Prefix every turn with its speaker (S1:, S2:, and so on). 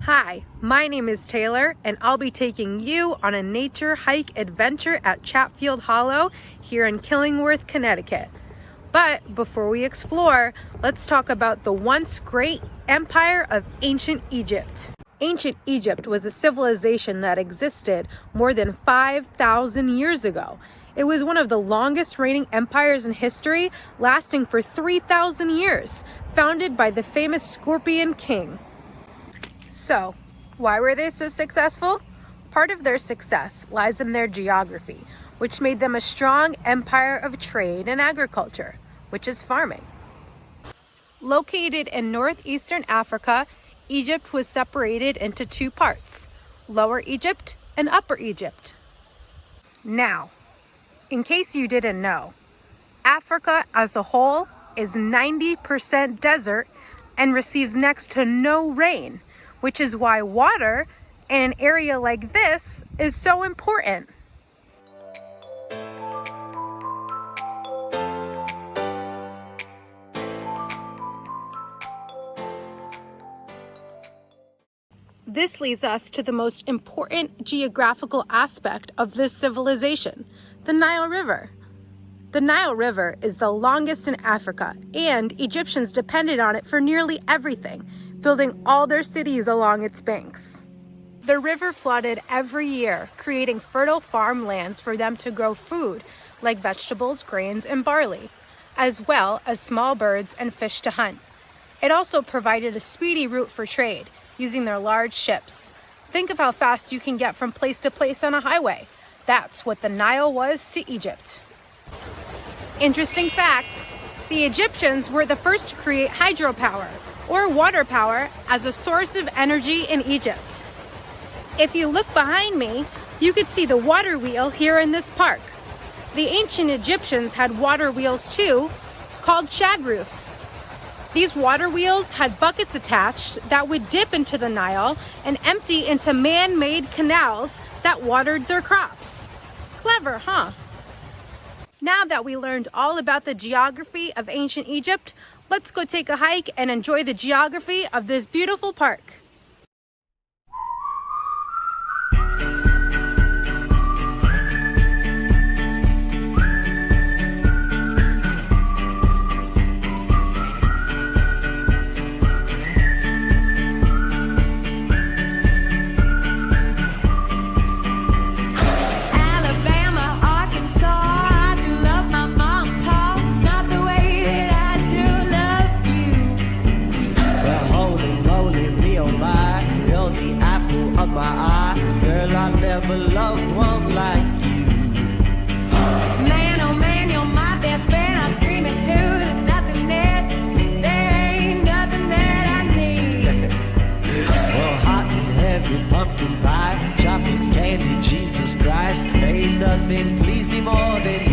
S1: Hi, my name is Taylor, and I'll be taking you on a nature hike adventure at Chatfield Hollow here in Killingworth, Connecticut. But before we explore, let's talk about the once great empire of ancient Egypt. Ancient Egypt was a civilization that existed more than 5,000 years ago. It was one of the longest reigning empires in history, lasting for 3,000 years, founded by the famous Scorpion King. So, why were they so successful? Part of their success lies in their geography, which made them a strong empire of trade and agriculture, which is farming. Located in northeastern Africa, Egypt was separated into two parts, Lower Egypt and Upper Egypt. Now, in case you didn't know, Africa as a whole is 90% desert and receives next to no rain, which is why water in an area like this is so important. This leads us to the most important geographical aspect of this civilization, the Nile River. The Nile River is the longest in Africa, and Egyptians depended on it for nearly everything, building all their cities along its banks. The river flooded every year, creating fertile farmlands for them to grow food like vegetables, grains, and barley, as well as small birds and fish to hunt. It also provided a speedy route for trade, using their large ships. Think of how fast you can get from place to place on a highway. That's what the Nile was to Egypt. Interesting fact, the Egyptians were the first to create hydropower, or water power, as a source of energy in Egypt. If you look behind me, you could see the water wheel here in this park. The ancient Egyptians had water wheels too, called shadroofs. These water wheels had buckets attached that would dip into the Nile and empty into man-made canals that watered their crops. Clever, huh? Now that we learned all about the geography of ancient Egypt, let's go take a hike and enjoy the geography of this beautiful park.
S2: Of my eye, girl, I never loved one like you. Man, oh man, you're my best friend. I scream it too, there's nothing that, there ain't nothing that I need. Well, hot and heavy pumpkin pie, chocolate candy, Jesus Christ, ain't nothing please me more than